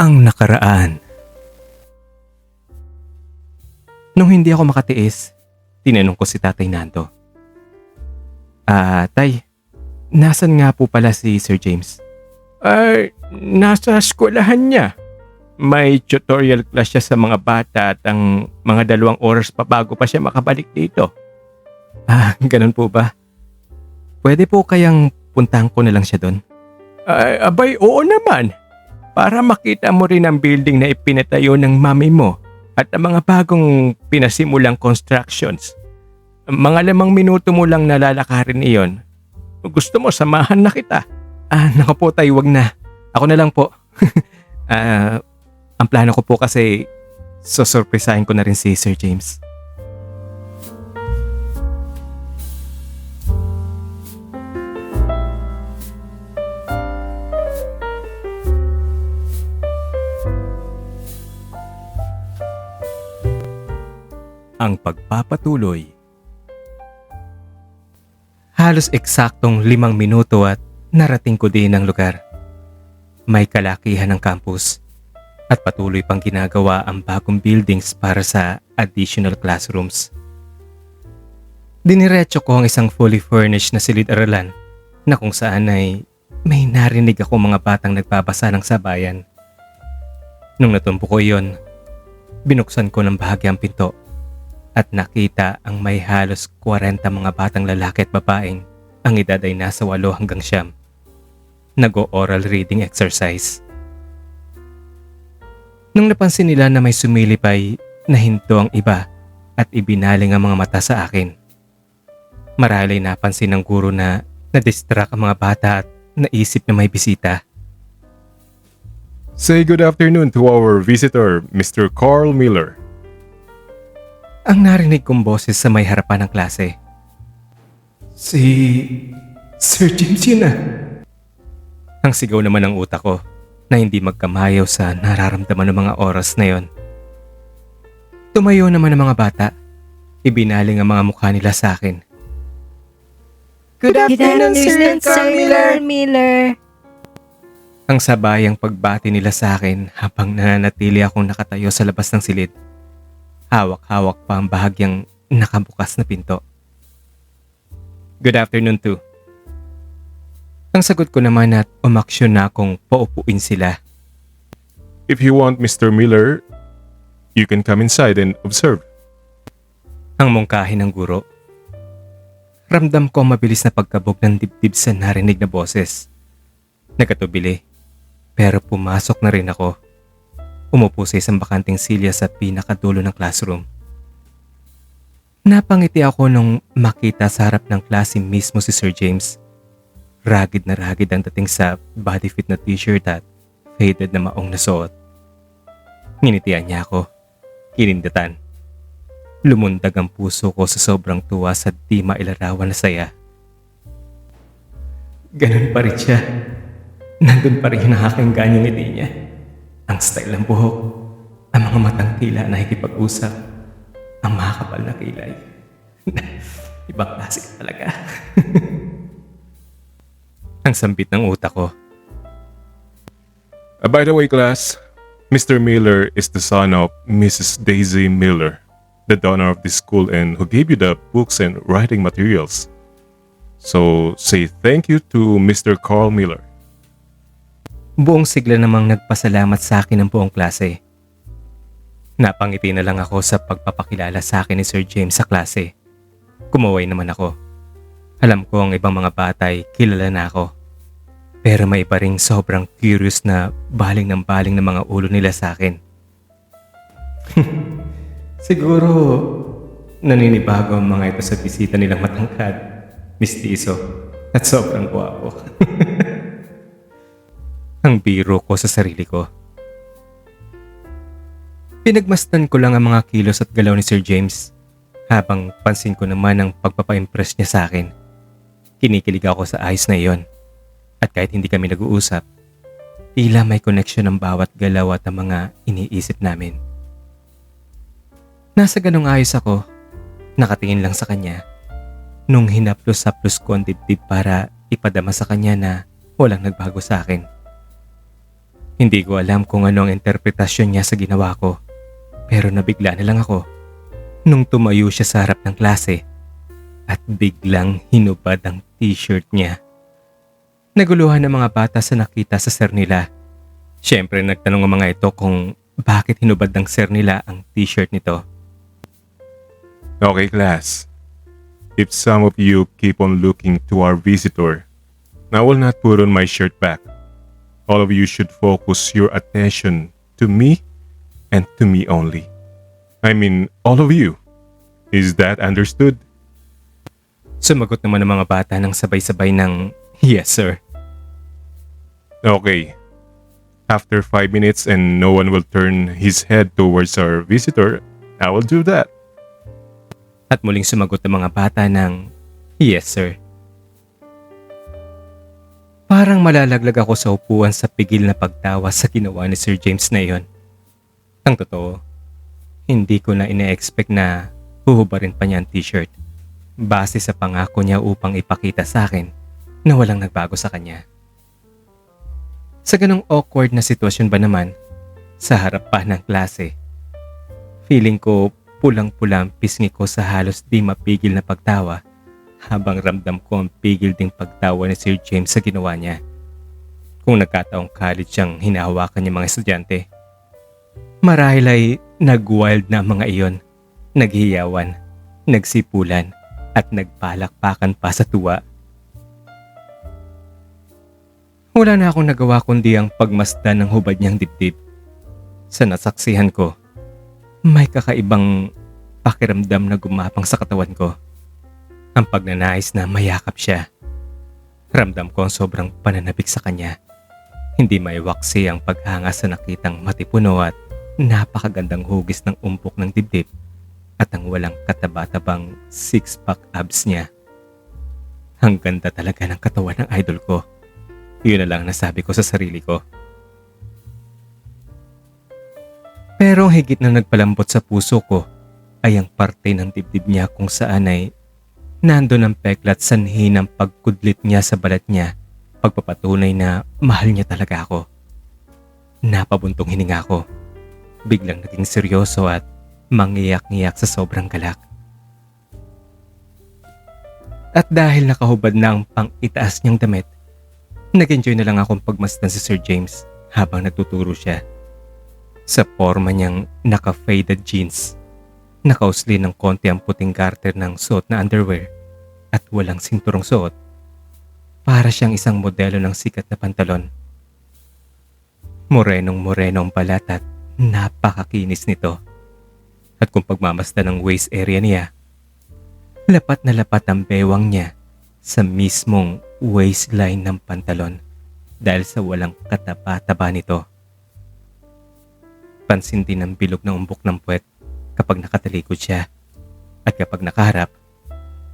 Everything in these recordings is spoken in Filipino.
Ang nakaraan. Nung hindi ako makatiis, tinanong ko si Tatay Nando. Tay, nasan nga po pala si Sir James? Ay, nasa eskwelahan niya. May tutorial class siya sa mga bata at ang mga 2 oras pa bago pa siya makabalik dito. Ganun po ba? Pwede po kayang puntahan ko na lang siya doon? Ay, abay, oo naman. Para makita mo rin ang building na ipinatayo ng mami mo at ang mga bagong pinasimulang constructions. Mga 5 minuto mo lang nalalakarin iyon. Gusto mo, samahan na kita. Naku po tay, wag na. Ako na lang po. Ang plano ko po kasi susurprisahin ko na rin si Sir James. Ang pagpapatuloy. Halos eksaktong 5 minuto at narating ko din ang lugar. May kalakihan ng campus at patuloy pang ginagawa ang bagong buildings para sa additional classrooms. Diniretso ko ang isang fully furnished na silid-aralan na kung saan ay may narinig ako mga batang nagbabasa ng sabayan. Nung natumpo ko iyon, binuksan ko ng bahagi ang pinto at nakita ang may halos 40 mga batang lalaki at babaeng ang edad ay nasa 8 hanggang 9. Nag-o-oral reading exercise. Nung napansin nila na may sumilip ay nahinto ang iba at ibinaling ang mga mata sa akin. Marahil ay napansin ng guro na na-distract ang mga bata at naisip na may bisita. Say good afternoon to our visitor, Mr. Carl Miller. Ang narinig kong boses sa may harapan ng klase. Si Sir James yun na. Ang sigaw naman ng utak ko na hindi magkamayaw sa nararamdaman ng mga oras na yon. Tumayo naman ang mga bata. Ibinaling ang mga mukha nila sa akin. Good afternoon, Sir Miller. Ang sabayang pagbati nila sa akin habang nananatili akong nakatayo sa labas ng silid. Hawak-hawak pa ang bahagyang nakabukas na pinto. Good afternoon too. Ang sagot ko naman at umaksyon na akong paupuin sila. If you want, Mr. Miller, you can come inside and observe. Ang mungkahi ng guro. Ramdam ko ang mabilis na pagkabog ng dibdib sa narinig na boses. Nagkatubili, pero pumasok na rin ako. Umupo sa isang bakanting silya sa pinakadulo ng classroom. Napangiti ako nung makita sa harap ng klase mismo si Sir James. Ragged na ragged ang dating sa body fit na t-shirt at faded na maong nasuot. Nginitian niya ako. Kinindatan. Lumundag ang puso ko sa sobrang tuwa sa di mailarawan na saya. Ganun pa rin siya. Nandun pa rin yung aking ganyang ngiti niya. Ang style ng buhok, ang mga matang tila na hikipag-usap, ang makakapal na kilay. Ibang klase ka talaga. Ang sambit ng utak ko. By the way, class, Mr. Miller is the son of Mrs. Daisy Miller, the donor of this school and who gave you the books and writing materials. So, say thank you to Mr. Carl Miller. Buong sigla namang nagpasalamat sa akin ng buong klase. Napangiti na lang ako sa pagpapakilala sa akin ni Sir James sa klase. Kumaway naman ako. Alam ko ang ibang mga bata ay kilala na ako. Pero may iba ring sobrang curious na baling ng mga ulo nila sa akin. Siguro naninibago ang mga ito sa bisita nilang matangkad, mistiso at sobrang gwapo. Ang biro ko sa sarili ko. Pinagmasdan ko lang ang mga kilos at galaw ni Sir James habang pansin ko naman ang pagpapa-impress niya sa akin. Kinikilig ako sa ayos na iyon at kahit hindi kami nag-uusap, tila may connection ng bawat galaw at ang mga iniisip namin. Nasa ganong ayos ako, nakatingin lang sa kanya nung hinaplos-haplos ko ang dibdib para ipadama sa kanya na walang nagbago sa akin. Hindi ko alam kung ano ang interpretasyon niya sa ginawa ko, pero nabigla na lang ako nung tumayo siya sa harap ng klase at biglang hinubad ang t-shirt niya. Naguluhan ng mga bata sa nakita sa sir nila. Siyempre nagtanong ang mga ito kung bakit hinubad ng sir nila ang t-shirt nito. Okay, class. If some of you keep on looking to our visitor, I will not put on my shirt back. All of you should focus your attention to me and to me only. I mean, all of you. Is that understood? Sumagot naman ang mga bata ng sabay-sabay ng yes sir. Okay. After 5 minutes and no one will turn his head towards our visitor, I will do that. At muling sumagot ang mga bata ng yes sir. Parang malalaglag ako sa upuan sa pigil na pagtawa sa ginawa ni Sir James na iyon. Ang totoo, hindi ko na ina-expect na huhubarin pa niya ang t-shirt base sa pangako niya upang ipakita sa akin na walang nagbago sa kanya. Sa ganong awkward na sitwasyon ba naman, sa harap pa ng klase, feeling ko pulang-pula ang pisngi ko sa halos di mapigil na pagtawa habang ramdam ko ang pigil ding pagtawa ni Sir James sa ginawa niya. Kung nagkataong college siyang hinahawakan niya mga estudyante, marahil ay nag-wild na ang mga iyon, naghiyawan, nagsipulan at nagpalakpakan pa sa tuwa. Wala na akong nagawa kundi ang pagmasdan ng hubad niyang dibdib. Sa nasaksihan ko, may kakaibang pakiramdam na gumapang sa katawan ko. Ang pagnanais na mayakap siya. Ramdam ko ang sobrang pananabik sa kanya. Hindi maiwaksi ang paghanga sa nakitang matipuno at napakagandang hugis ng umpok ng dibdib at ang walang kataba-tabang six-pack abs niya. Ang ganda talaga ng katawan ng idol ko. Yun na lang nasabi ko sa sarili ko. Pero higit na nagpalambot sa puso ko ay ang parte ng dibdib niya kung saan ay nandun ang peklat sanhi ng pagkudlit niya sa balat niya, pagpapatunay na mahal niya talaga ako. Napabuntong hininga ko. Biglang naging seryoso at mangiyak-ngiyak sa sobrang galak. At dahil nakahubad na ang pang-itaas niyang damit, nag-enjoy na lang akong pagmasdan si Sir James habang nagtuturo siya. Sa forma niyang naka-faded jeans, nakausli ng konti ang puting garter ng suot na underwear at walang sinturong suot. Para siyang isang modelo ng sikat na pantalon. Morenong-moreno ang balat at napakakinis nito. At kung pagmamasdan ng waist area niya, lapat na lapat ang bewang niya sa mismong waistline ng pantalon dahil sa walang kataba-taba nito. Pansin din ang bilog ng umbok ng puwet kapag nakatalikod siya at kapag nakaharap,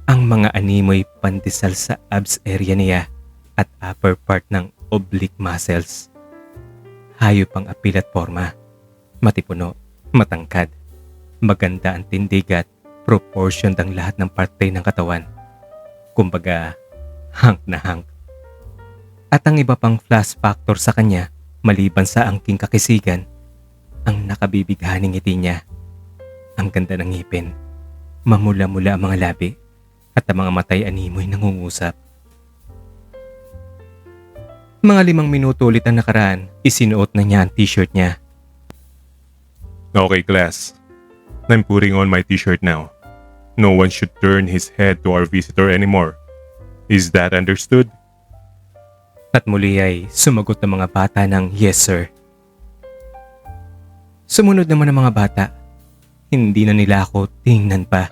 ang mga animoy pandesal sa abs area niya at upper part ng oblique muscles. Hayop ang apil at forma, matipuno, matangkad, maganda ang tindig at proportioned ang lahat ng parte ng katawan. Kumbaga, hunk na hunk. At ang iba pang flash factor sa kanya, maliban sa angking kakisigan, ang nakabibighaning ngiti niya. Ang ganda ng ngipin, mamula-mula ang mga labi, at ang mga matay animoy nangungusap. Mga 5 minuto ulit ang nakaraan, isinuot na niya ang t-shirt niya. Okay, class. I'm putting on my t-shirt now. No one should turn his head to our visitor anymore. Is that understood? At muli ay sumagot ng mga bata ng yes sir. Sumunod naman ang mga bata. Hindi na nila ako tingnan pa.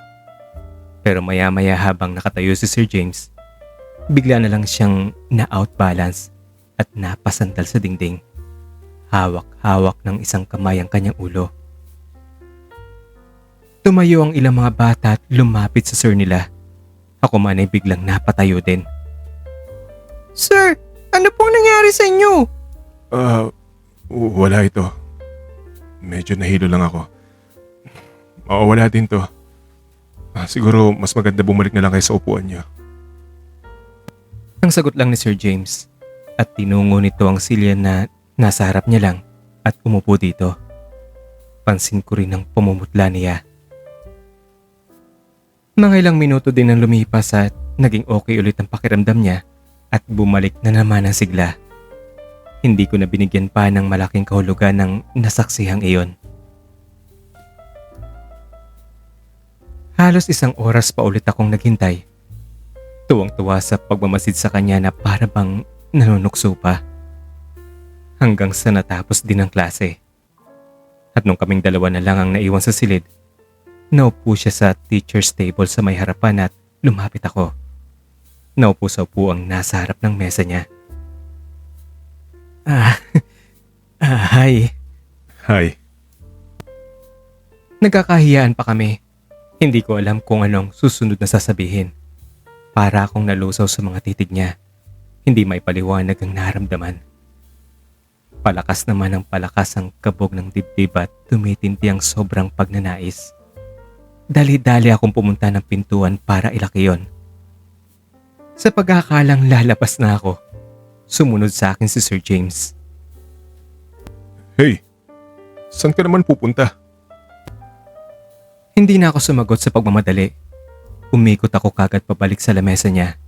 Pero maya-maya habang nakatayo si Sir James, bigla na lang siyang na-outbalance at napasandal sa dingding. Hawak-hawak ng isang kamay ang kanyang ulo. Tumayo ang ilang mga bata at lumapit sa sir nila. Ako man ay biglang napatayo din. Sir, ano pong nangyari sa inyo? Wala ito. Medyo nahilo lang ako. Wala din to. Siguro mas maganda bumalik na lang kayo sa upuan niyo. Ang sagot lang ni Sir James at tinungo nito ang silya na Nasa harap niya lang at umupo dito. Pansin ko rin ang pumumutla niya. Mga ilang minuto din ang lumipas at naging okay ulit ang pakiramdam niya at bumalik na naman ang sigla. Hindi ko na binigyan pa ng malaking kahulugan ng nasaksihang iyon. Halos 1 oras pa ulit akong naghintay. Tuwang-tuwa sa pagmamasid sa kanya na para bang nanunukso pa. Hanggang sa natapos din ang klase. At nung kaming dalawa na lang ang naiwan sa silid, naupo siya sa teacher's table sa may harapan at lumapit ako. Naupo sa upuang nasa harap ng mesa niya. Hi. Hi. Nagkakahiyaan pa kami. Hindi ko alam kung anong susunod na sasabihin. Para akong nalusaw sa mga titig niya. Hindi may paliwanag ang naramdaman. Palakas naman ang palakas ang kabog ng dibdib at tumitinti ang sobrang pagnanais. Dali-dali akong pumunta ng pintuan para ilaki yon. Sa pagkakalang lalabas na ako, sumunod sa akin si Sir James. Hey, saan ka naman pupunta? Hindi na ako sumagot sa pagmamadali. Umikot ako kagad pabalik sa lamesa niya.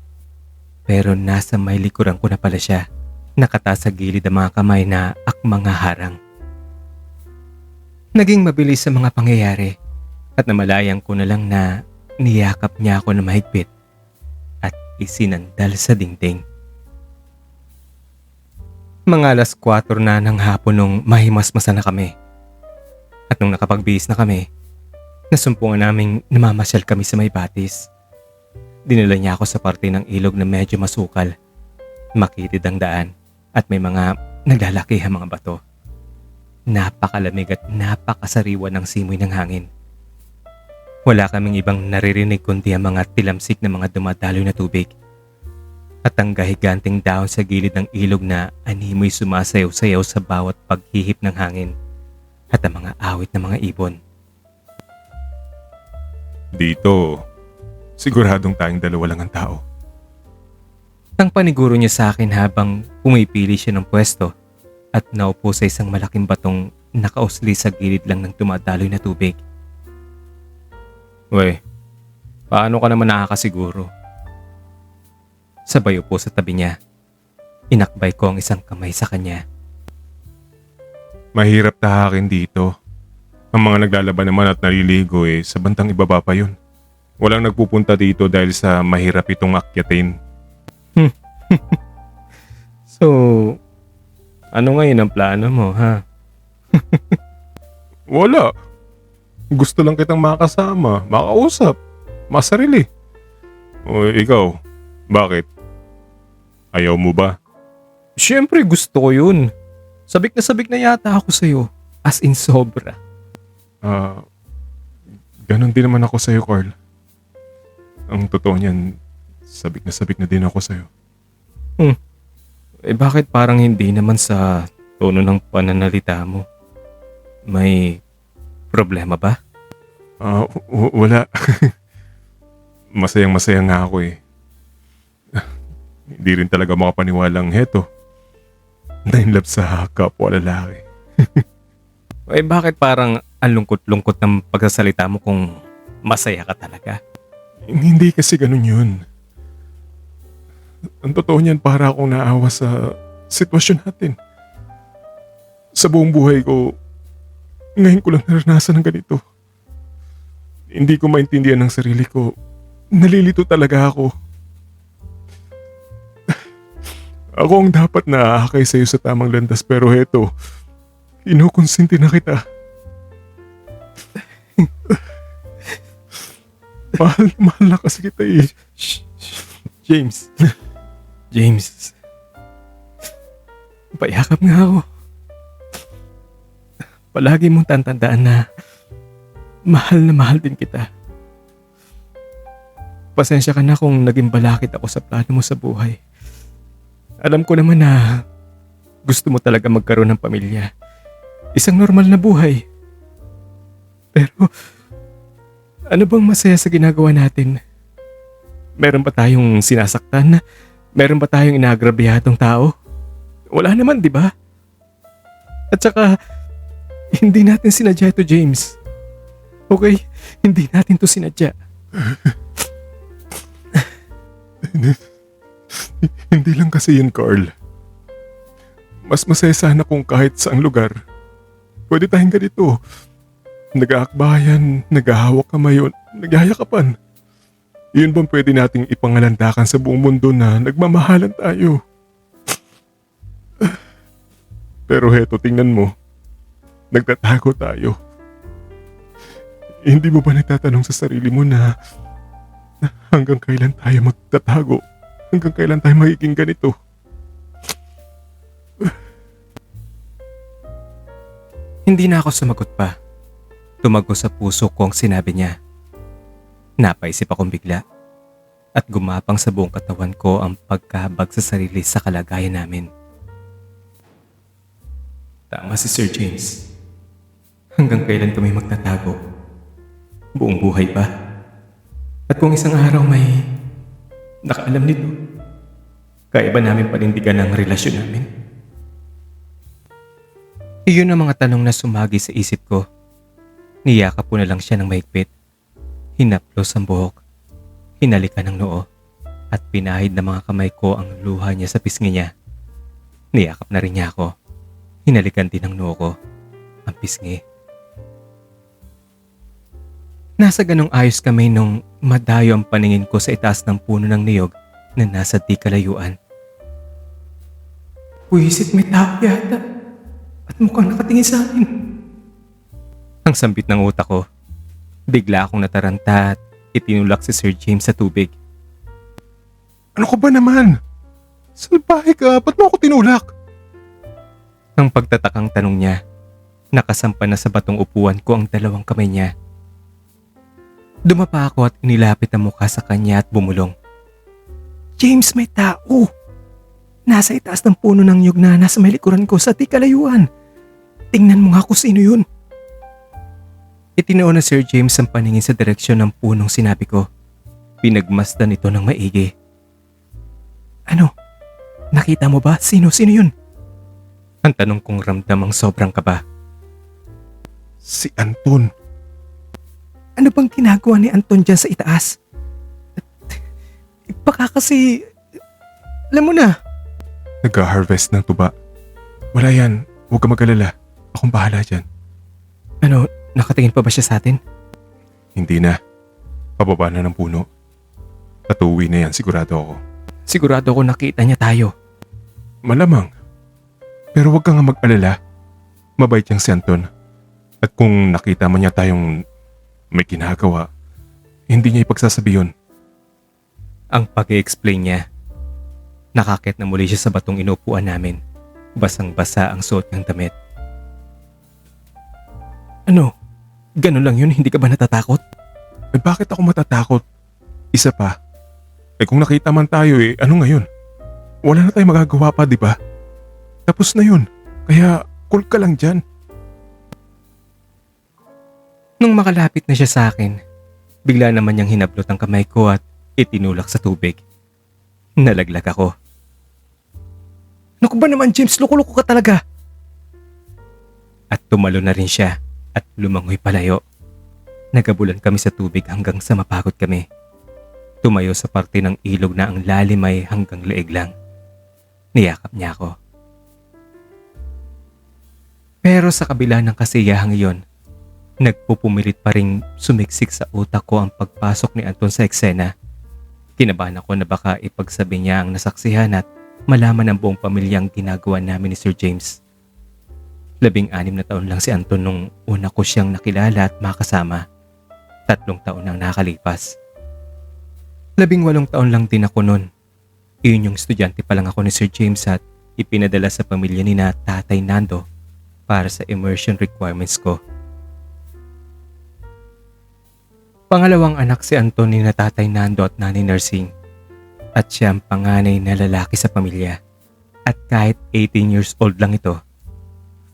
Pero nasa may likuran ko na pala siya. Nakataas sa gilid ang mga kamay na akmang harang. Naging mabilis sa mga pangyayari at namalayan ko na lang na niyakap niya ako na mahigpit at isinandal sa dingding. Mga 4:00 na ng hapon nung mahimasmasa na kami. At nung nakapagbihis na kami, nasumpungan naming namamasyal kami sa may batis. Dinala niya ako sa parte ng ilog na medyo masukal. Makitid ang daan at may mga naglalakihang mga bato. Napakalamig at napakasariwa ng simoy ng hangin. Wala kaming ibang naririnig kundi ang mga tilamsik na mga dumadaloy na tubig. At ang gahiganting dahon sa gilid ng ilog na animoy sumasayaw-sayaw sa bawat paghihip ng hangin. At ang mga awit ng mga ibon. Dito, siguradong tayong dalawa lang ang tao. Ang paniguro niya sa akin habang pumipili siya ng pwesto at naupo sa isang malaking batong nakausli sa gilid lang ng tumadaloy na tubig. Wey, paano ka naman nakakasiguro? Sabay upo sa tabi niya. Inakbay ko ang isang kamay sa kanya. Mahirap tahakin dito. Ang mga naglalaban naman at naliligo sa bantang ibaba pa yun. Walang nagpupunta dito dahil sa mahirap itong akyatin. So, ano ngayon ang plano mo, ha? Wala. Gusto lang kitang makasama, makausap, masarili. O ikaw, bakit? Ayaw mo ba? Siyempre gusto ko yun. Sabik na yata ako sa'yo. As in sobra. Ganon din naman ako sa'yo, Carl. Ang totoo niyan, sabik na din ako sa'yo. Bakit parang hindi naman sa tono ng pananalita mo? May problema ba? Wala. Masayang-masaya nga ako Hindi rin talaga makapaniwalang heto. Na-inlove sa kapwa lalaki. Bakit parang ang lungkot-lungkot ng pagsasalita mo kung masaya ka talaga? Hindi kasi ganun yun. Ang totoo niyan, para akong naawa sa sitwasyon natin. Sa buong buhay ko, ngayon ko lang naranasan ng ganito. Hindi ko maintindihan ng sarili ko. Nalilito talaga ako. Ako ang dapat na aakay sa'yo sa tamang landas, pero heto, inukonsinti na kita. mahal na kasi kita James. James. Payakap nga ako. Palagi mong tantandaan na mahal din kita. Pasensya ka na kung naging balakid ako sa plano mo sa buhay. Alam ko naman na gusto mo talaga magkaroon ng pamilya. Isang normal na buhay. Pero ano bang masaya sa ginagawa natin? Meron ba tayong sinasaktan? Meron ba tayong inaagrabiyadong tao? Wala naman, di ba? At saka, hindi natin sinadya ito, James. Okay? Hindi natin to sinadya. Hindi lang kasi yun, Carl. Mas masaya sana kung kahit saang lugar, pwede tayong ganito. Nag-aakbayan, naghahawak kamay, o nagyayakapan. Yun bang pwede nating ipangalandakan sa buong mundo na nagmamahalan tayo? Pero heto, tingnan mo. Nagtatago tayo. Hindi mo ba nagtatanong sa sarili mo na hanggang kailan tayo magtatago? Hanggang kailan tayo magiging ganito? Hindi na ako sumagot pa. Tumago sa puso ko ang sinabi niya. Napaisip akong bigla at gumapang sa buong katawan ko ang pagkahabag sa sarili sa kalagayan namin. Tama si Sir James. Hanggang kailan kami magtatago? Buong buhay pa? At kung isang araw may nakaalam nito, kaya ba namin panindigan ang relasyon namin? Iyon ang mga tanong na sumagi sa isip ko. Niyakap ko na lang siya ng mahigpit. Hinaplos ang buhok, hinalikan ng noo, at pinahid ng mga kamay ko ang luha niya sa pisngi niya. Niyakap na rin niya ako. Hinalikan din ng noo ko, ang pisngi. Nasa ganong ayos kami nung madayo ang paningin ko sa itaas ng puno ng niyog na nasa di kalayuan. Puwisit, may tao yata at mukhang nakatingin sa amin. Ang sambit ng utak ko. Bigla akong nataranta at itinulak si Sir James sa tubig. Ano ka ba naman? Salbahe ka, ba't mo ako tinulak? Ang pagtatakang tanong niya, nakasampa na sa batong upuan ko ang dalawang kamay niya. Dumapa ako at inilapit ang mukha sa kanya at bumulong. James, may tao! Nasa itaas ng puno ng nyug na nasa may likuran ko sa di kalayuan. Tingnan mo nga kung sino yun. Itinuon na Sir James ang paningin sa direksyon ng punong sinabi ko. Pinagmasdan ito ng maigi. Ano? Nakita mo ba? Sino yun? Ang tanong kong ramdam ang sobrang kaba. Si Anton. Ano bang ginagawa ni Anton dyan sa itaas? Baka kasi... Alam mo na. Nag-harvest ng tuba. Wala yan, huwag ka mag-alala. Akong bahala dyan. Ano, nakatingin pa ba siya sa atin? Hindi na. Pababa na ng puno. At uuwi na yan, sigurado ako. Sigurado ako nakita niya tayo. Malamang. Pero huwag ka nga mag-alala. Mabait yang si Anton. At kung nakita man niya tayong may ginagawa, hindi niya ipagsasabi yun. Ang pag-i-explain niya. Nakakit na muli siya sa batong inupuan namin. Basang-basa ang suot niyang damit. Ano? Ganun lang yun? Hindi ka ba natatakot? Eh bakit ako matatakot? Isa pa. Eh kung nakita man tayo ano ngayon? Wala na tayong magagawa pa, di ba? Tapos na yun. Kaya cool ka lang dyan. Nung makalapit na siya sa akin, bigla naman niyang hinablot ang kamay ko at itinulak sa tubig. Nalaglag ako. Naku ba naman, James? Loko-loko ka talaga. At tumalo na rin siya at lumangoy palayo. Nagabulan kami sa tubig hanggang sa mapagod kami. Tumayo sa parte ng ilog na ang lalim ay hanggang leeg lang. Niyakap niya ako. Pero sa kabila ng kasiyahang iyon, nagpupumilit pa ring sumiksik sa utak ko ang pagpasok ni Anton sa eksena. Kinabahan ako na baka ipagsabi niya ang nasaksihan at malaman ng buong pamilyang ginagawa namin ni Sir James. 16 na taon lang si Anton nung una ko siyang nakilala at makasama. 3 taon nang nakalipas. 18 taon lang din ako noon. Iyon yung estudyante pa lang ako ni Sir James at ipinadala sa pamilya ni na Tatay Nando para sa immersion requirements ko. Pangalawang anak si Anton ni na Tatay Nando at Nanay Nursing at siya ang panganay na lalaki sa pamilya. At kahit 18 years old lang ito,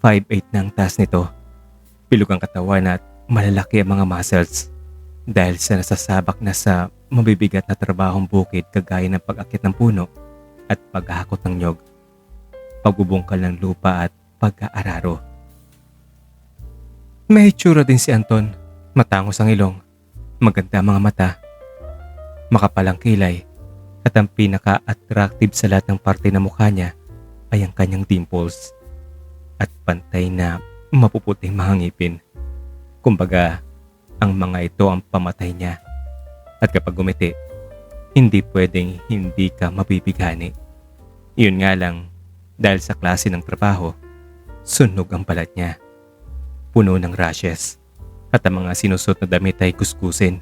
5'8" na ang taas nito. Pilog ang katawan at malalaki ang mga muscles dahil sa nasasabak na sa mabibigat na trabahong bukid kagaya ng pag-akit ng puno at paghahakot ng nyog, pagbubungkal ng lupa at pag-aararo. May itsura din si Anton. Matangos ang ilong, maganda ang mga mata, makapalang kilay, at ang pinaka-attractive sa lahat ng parte ng mukha niya ay ang kanyang dimples at pantay na mapuputing mga ngipin. Kumbaga, ang mga ito ang pamatay niya. At kapag gumiti, hindi pwedeng hindi ka mabibigani. Yun nga lang, dahil sa klase ng trabaho, sunog ang balat niya. Puno ng rashes. At ang mga sinusot na damit ay kuskusin.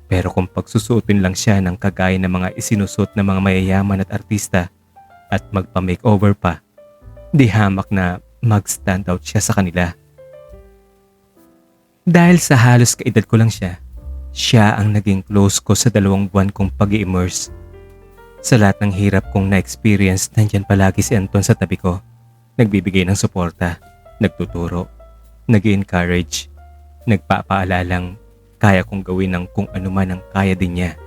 Pero kung pagsusuotin lang siya ng kagaya ng mga isinusot ng mga mayayaman at artista at magpa-makeover pa, di hamak na mag-stand out siya sa kanila. Dahil sa halos kaedad ko lang siya ang naging close ko sa 2 buwan kong pag-i-immerse. Sa lahat ng hirap kong na-experience, nandyan palagi si Anton sa tabi ko. Nagbibigay ng suporta, nagtuturo, nag-encourage, nagpapaalalang kaya kong gawin ng kung ano man ang kaya din niya.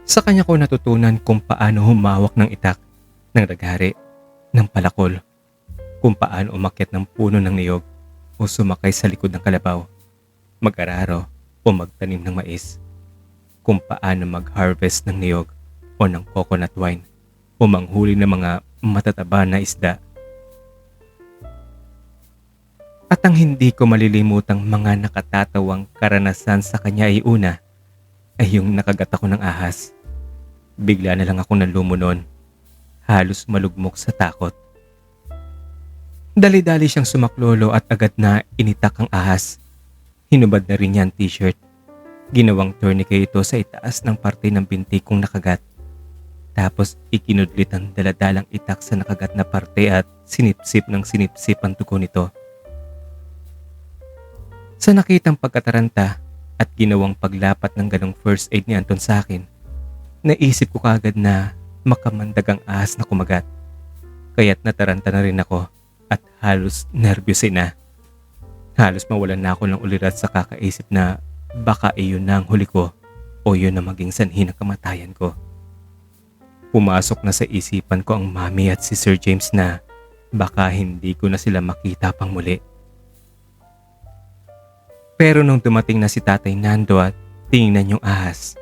Sa kanya ko natutunan kung paano humawak ng itak, ng daghari, ng palakol, kung paano umakyat ng puno ng niyog o sumakay sa likod ng kalabaw, mag-araro o magtanim ng mais, kung paano mag-harvest ng niyog o ng coconut wine o manghuli ng mga matataba na isda. At ang hindi ko malilimutang mga nakatatawang karanasan sa kanya ay una, ay yung nakagat ako ng ahas. Bigla na lang akong nalumunon, halos malugmok sa takot. Dali-dali siyang sumaklolo at agad na initak ang ahas. Hinubad na rin niya ang t-shirt. Ginawang tourniquet ito sa itaas ng parte ng binti kong nakagat. Tapos ikinudlit ang daladalang itak sa nakagat na parte at sinipsip ng sinipsip ang dugo nito. Sa nakitang pagkataranta at ginawang paglapat ng ganong first aid ni Anton sa akin, naisip ko kagad na makamandag ang ahas na kumagat. Kaya't nataranta na rin ako at halos nervyusin na. Halos mawalan na ako ng ulirat sa kakaisip na baka iyon na ang huli ko o yun na maging sanhi ng kamatayan ko. Pumasok na sa isipan ko ang mami at si Sir James na baka hindi ko na sila makita pang muli. Pero nung dumating na si Tatay Nando at tingnan yung ahas,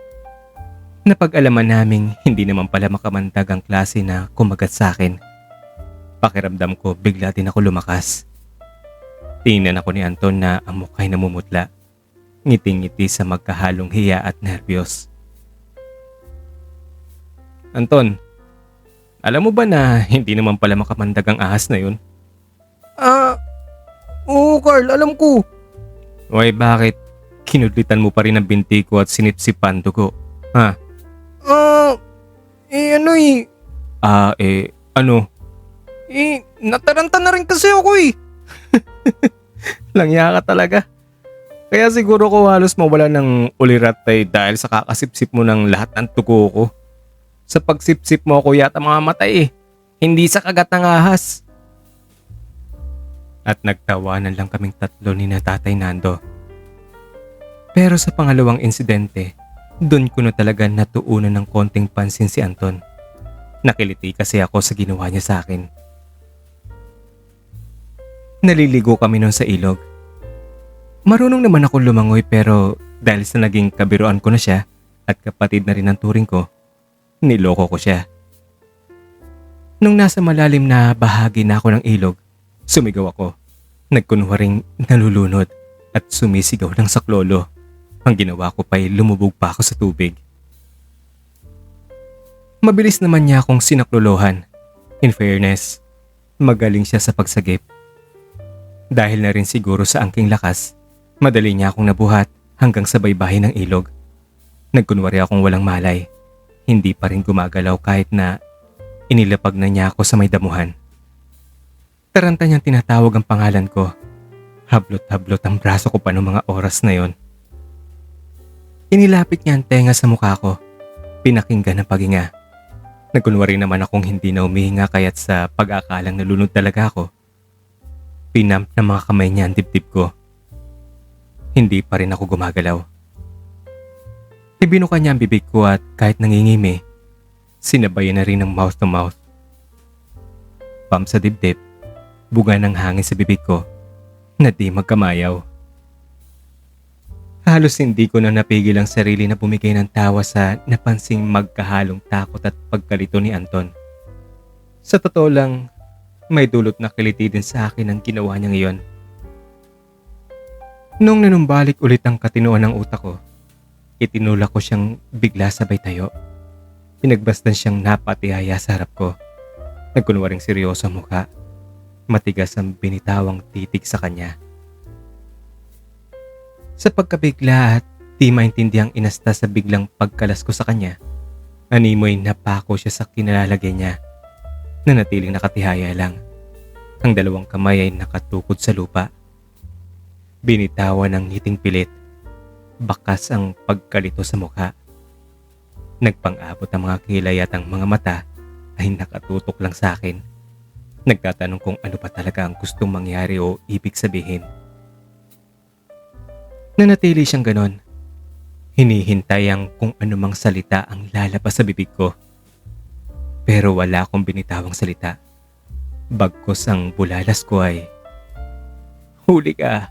napag-alaman naming hindi naman pala makamandag ang klase na kumagat sa akin. Pakiramdam ko bigla din ako lumakas. Tingnan ako ni Anton na ang mukha'y namumutla, ngiting-ngiti sa magkahalong hiya at nerbiyos. Anton, alam mo ba na hindi naman pala makamandag ang ahas na yun? Oo Carl, alam ko. Why bakit kinudlitan mo pa rin ang binti ko at sinipsipan dugo? Ha? Ano? Nataranta na rin kasi ako eh. Langya ka talaga. Kaya siguro ko halos mawala ng uliratay dahil sa kakasipsip mo ng lahat ng tugo ko. Sa pagsipsip mo ako yata mga matay eh. Hindi sa kagat ng ahas. At nagtawanan lang kaming tatlo ni na Tatay Nando. Pero sa pangalawang insidente, doon ko na talaga natuunan ng konting pansin si Anton. Nakiliti kasi ako sa ginawa niya sa akin. Naliligo kami noon sa ilog. Marunong naman ako lumangoy pero dahil sa naging kabiruan ko na siya at kapatid na rin ang turing ko, niloko ko siya. Nung nasa malalim na bahagi na ako ng ilog, sumigaw ako. Nagkunwaring nalulunod at sumisigaw ng saklolo. Ang ginawa ko pa'y lumubog pa ako sa tubig. Mabilis naman niya akong sinaklolohan. In fairness, magaling siya sa pagsagip. Dahil na rin siguro sa angking lakas, madali niya akong nabuhat hanggang sa baybayin ng ilog. Nagkunwari akong walang malay. Hindi pa rin gumagalaw kahit na inilapag na niya ako sa may damuhan. Taranta niyang tinatawag ang pangalan ko. Hablot-hablot ang braso ko pa noong mga oras na yon. Inilapit niya ang tenga sa mukha ko. Pinakinggan ang paghinga. Nagkunwari naman akong hindi na umihinga kaya't sa pag-akalang nalunod talaga ako. Pinamp ng mga kamay niya ang dibdib ko. Hindi pa rin ako gumagalaw. Ibinuka niya ang bibig ko at kahit nangingimi, sinabayan na rin ng mouth to mouth. Pump sa dibdib, buga ng hangin sa bibig ko, na di magkamayaw. Halos hindi ko na napigil ang sarili na bumigay ng tawa sa napansing magkahalong takot at pagkalito ni Anton. Sa totoo lang, may dulot na kiliti din sa akin ang ginawa niya ngayon. Nung nanumbalik ulit ang katinoan ng utak ko, itinulak ko siyang bigla sabay tayo. Pinagbastan siyang napatihaya sa harap ko. Nagkunwaring seryoso ang mukha. Matigas ang binitawang titig sa kanya. Sa pagkabigla at di maintindiang inasta sa biglang pagkalas ko sa kanya, animoy napako siya sa kinalalagay niya. Nanatiling nakatihaya lang. Ang dalawang kamay ay nakatukod sa lupa. Binitawan ng ngiting pilit. Bakas ang pagkalito sa mukha. Nagpang-abot ang mga kilay at ang mga mata ay nakatutok lang sa akin. Nagtatanong kung ano pa talaga ang gustong mangyari o ibig sabihin. Nanatili siyang ganon. Hinihintay ang kung anumang salita ang lalabas sa bibig ko. Pero wala akong binitawang salita. Bagkos ang bulalas ko ay, "Huli ka!"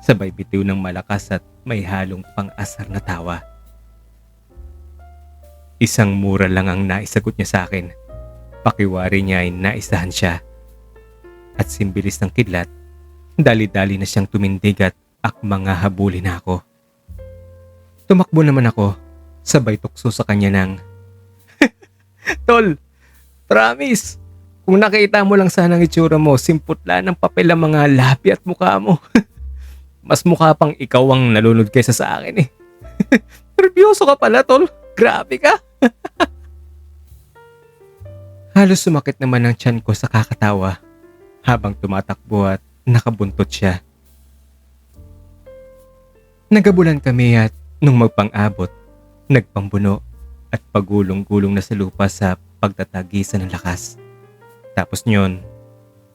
Sabay bitiw ng malakas at may halong pang-asar na tawa. Isang mura lang ang naisagot niya sa akin. Pakiwari niya ay naisahan siya. At simbilis ng kidlat, dali-dali na siyang tumindig at akmang habulin na ako. Tumakbo naman ako, sabay tukso sa kanya ng, "Tol, promise, kung nakita mo lang sana ang itsura mo, simputla ng papel ang mga labi at mukha mo. Mas mukha pang ikaw ang nalunod kaysa sa akin eh." "Nervyoso ka pala, tol. Grabe ka." Halos sumakit naman ang tiyan ko sa kakatawa habang tumatakbo at nakabuntot siya. Nagabulan kami at nung magpang-abot, nagpambuno at pagulong-gulong na sa lupa sa pagtatagisan ng lakas. Tapos nyon,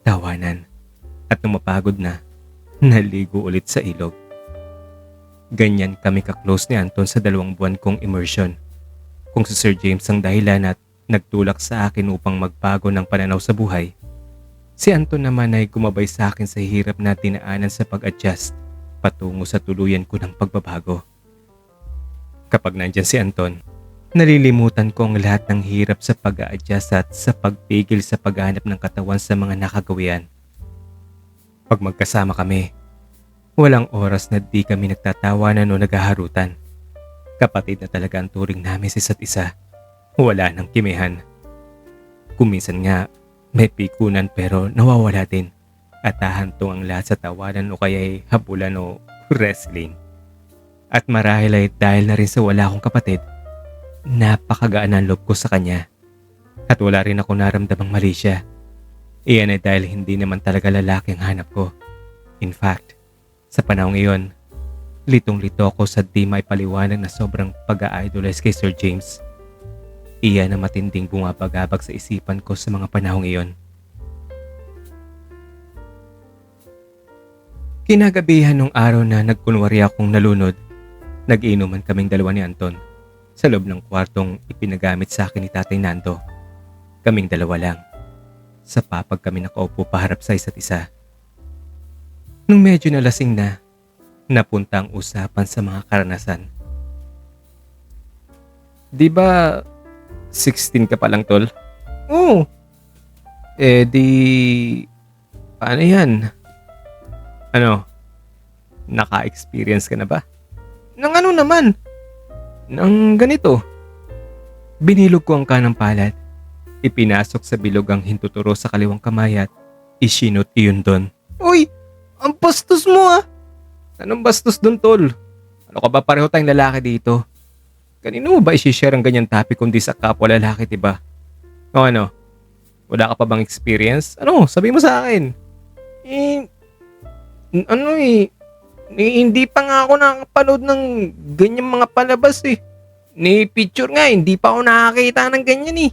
tawanan at nung mapagod na, naligo ulit sa ilog. Ganyan kami ka-close ni Anton sa 2 buwan kong immersion. Kung si Sir James ang dahilan at nagtulak sa akin upang magbago ng pananaw sa buhay, si Anton naman ay gumabay sa akin sa hirap na dinaanan sa pag-adjust patungo sa tuluyan ko ng pagbabago. Kapag nandyan si Anton, nalilimutan ko ang lahat ng hirap sa pag-a-adjust at sa pagpigil sa paghanap ng katawan sa mga nakagawian. Pag magkasama kami, walang oras na di kami nagtatawanan o naghaharutan. Kapatid na talaga ang turing namin sa isa't isa. Wala nang kimihan. Kuminsan nga, may pikunan pero nawawala din. At hahantong ang lahat sa tawanan o kaya'y habulan o wrestling. At marahil ay dahil na rin sa wala akong kapatid, napakagaan ang loob ko sa kanya. At wala rin ako naramdamang mali siya. Iyan ay dahil hindi naman talaga lalaki ang hanap ko. In fact, sa panahong iyon, litong-lito ako sa di maipaliwanag na sobrang pag-a-idolize kay Sir James. Iyan ang matinding bumabagabag sa isipan ko sa mga panahong iyon. Kinagabihan nung araw na nagkunwari akong nalunod, nag-iinuman kaming dalawa ni Anton sa loob ng kwartong ipinagamit sa akin ni Tatay Nando. Kaming dalawa lang. Sa papag kami nakaupo paharap sa isa't isa. Nung medyo nalasing na, napunta ang usapan sa mga karanasan. "Di ba 16 ka pa lang, tol?" Oo. "Eh di, paano yan? Ano, naka-experience ka na ba?" Nang ano naman? "Nang ganito." Binilog ko ang kanang palad. Ipinasok sa bilog ang hintuturo sa kaliwang kamay at isinot iyon doon. Uy, ang bastos mo ah. "Anong bastos doon, tol? Ano ka ba, pareho tayong lalaki dito? Kanino mo ba isi-share ang ganyan topic kundi sa kapwa lalaki, diba? O ano, wala ka pa bang experience? Ano, sabi mo sa akin." Hindi pa nga ako nakakapanood ng ganyang mga palabas eh. Ni picture nga, hindi pa ako nakakita ng ganyan eh.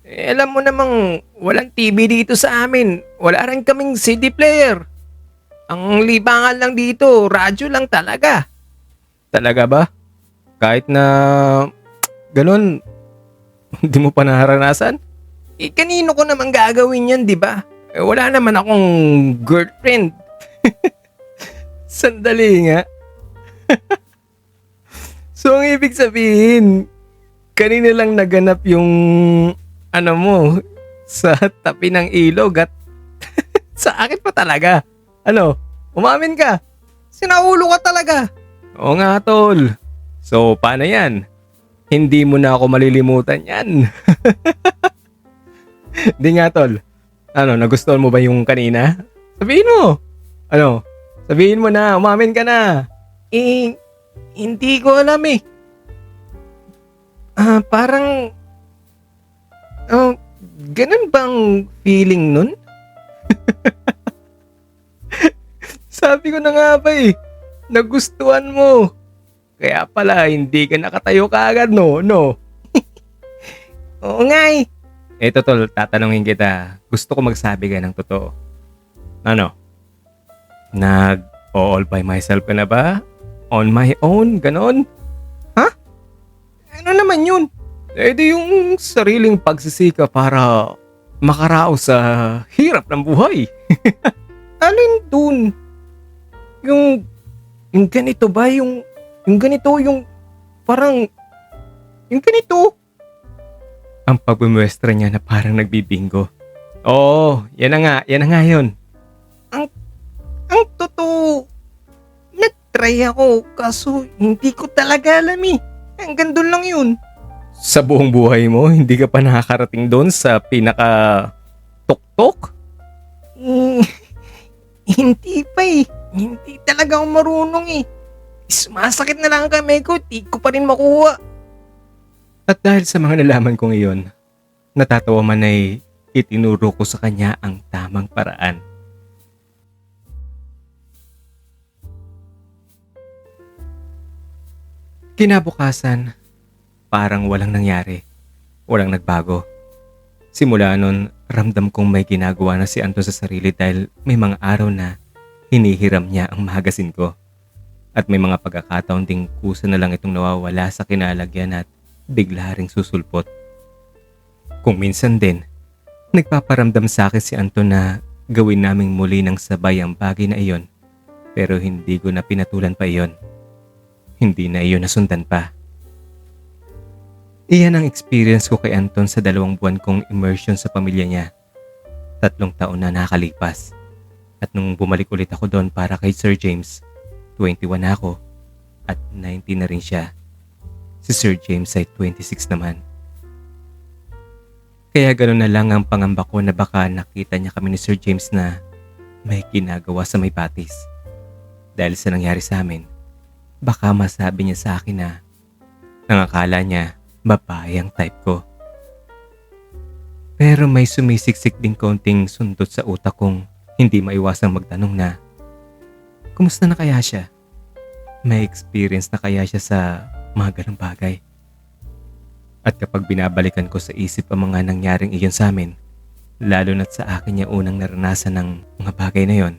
Alam mo namang walang TV dito sa amin. Wala rin kaming CD player. Ang libangan lang dito, radyo lang talaga. Talaga ba? Kahit na ganun, hindi mo pa naranasan? Kanino ko naman gagawin yan, di ba? Wala naman akong girlfriend. Sandali nga. So, ang ibig sabihin, kanina lang naganap yung ano mo sa tabi ng ilog at sa akin pa talaga. Ano? Umamin ka. Sinaulo ka talaga. Oo nga, tol. So, paano yan? Hindi mo na ako malilimutan yan. Hindi nga, tol. Ano, nagustuhan mo ba yung kanina? Sabihin mo. Ano? Sabihin mo na, umamin ka na. Hindi ko alam eh. Parang, ganun bang feeling nun? Sabi ko na nga ba eh, nagustuhan mo. Kaya pala, hindi ka nakatayo kaagad, no? Oo nga eh. Eto tol, tatanungin kita. Gusto ko magsabi ka ng totoo. Ano? All by myself ka na ba? On my own? Ganon? Ha? Ano naman yun? Di yung sariling pagsisika para makaraos sa hirap ng buhay. Alin dun? Yung ganito ba? Yung ganito, yung parang, yung ganito. Ang pagmumuestra niya na parang nagbibingo. Oo, yan na nga yun. Ang totoo, nag-try ako kaso hindi ko talaga alam eh. Hanggang doon lang yun. Sa buong buhay mo, hindi ka pa nakakarating doon sa pinaka-tuktok? Hindi pa eh. Hindi talaga ako marunong eh. Sumasakit na lang ang kamay ko, di ko pa rin makuha. At dahil sa mga nalaman kong iyon, natatawa man ay itinuro ko sa kanya ang tamang paraan. Kinabukasan, parang walang nangyari. Walang nagbago. Simula nun, ramdam kong may ginagawa na si Anton sa sarili dahil may mga araw na hinihiram niya ang magasin ko. At may mga pagkakataon ding kusa na lang itong nawawala sa kinalagyan at bigla ring susulpot. Kung minsan din, nagpaparamdam sa akin si Anton na gawin naming muli ng sabay ang bagay na iyon, pero hindi ko na pinatulan pa iyon. Hindi na iyon nasundan pa. Iyan ang experience ko kay Anton sa 2 buwan kong immersion sa pamilya niya. 3 taon na nakalipas. At nung bumalik ulit ako doon para kay Sir James, 21 na ako at 19 na rin siya. Si Sir James ay 26 naman. Kaya gano'n na lang ang pangamba ko na baka nakita niya kami ni Sir James na may ginagawa sa may patis. Dahil sa nangyari sa amin, baka masabi niya sa akin na nangakala niya babae ang type ko. Pero may sumisiksik din konting sundot sa utak kong hindi maiwasang magtanong na, kumusta na kaya siya? May experience na kaya siya sa mga ganang bagay? At kapag binabalikan ko sa isip ang mga nangyaring iyon sa amin, lalo na't sa akin niya unang naranasan ng mga bagay na yon,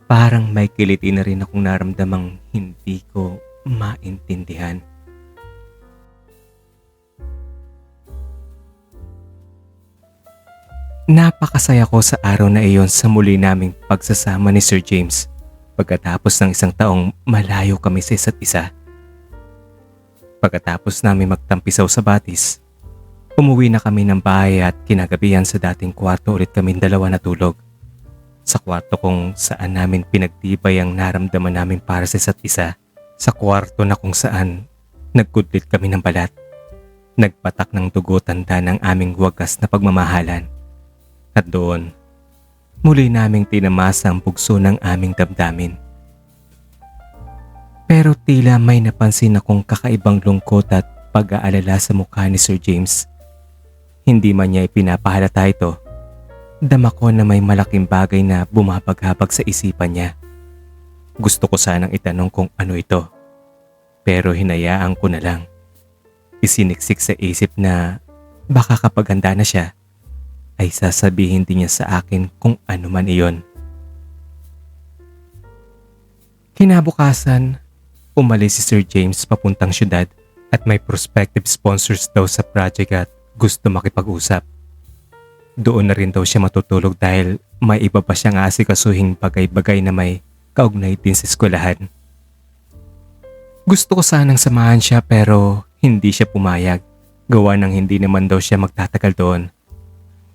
parang may kiliti na rin akong naramdamang hindi ko maintindihan. Napakasaya ko sa araw na iyon sa muli naming pagsasama ni Sir James pagkatapos ng 1 taong malayo kami sa isa't isa. Pagkatapos namin magtampisaw sa batis, umuwi na kami ng bahay at kinagabihan sa dating kwarto ulit kaming 2 natulog. Sa kwarto kung saan namin pinagtibay ang naramdaman namin para sa isa't isa. Sa kwarto na kung saan nagkudlit kami ng balat. Nagpatak ng dugo tanda ng aming wagas na pagmamahalan. At doon, muli naming tinamasa ang bugso ng aming damdamin. Pero tila may napansin akong kakaibang lungkot at pag-aalala sa mukha ni Sir James. Hindi man niya ipinapahalata ito, dama ko na may malaking bagay na bumabaghabag sa isipan niya. Gusto ko sanang itanong kung ano ito, pero hinayaan ko na lang. Isiniksik sa isip na baka kapag handa na siya, ay sasabihin din niya sa akin kung ano man iyon. Kinabukasan, umalis si Sir James papuntang syudad at may prospective sponsors daw sa project at gusto makipag-usap. doon na rin daw siya matutulog dahil may iba pa siyang asikasuhing bagay-bagay na may kaugnay din sa eskwelahan. Gusto ko sanang samahan siya pero hindi siya pumayag. Gawa ng hindi naman daw siya magtatagal doon.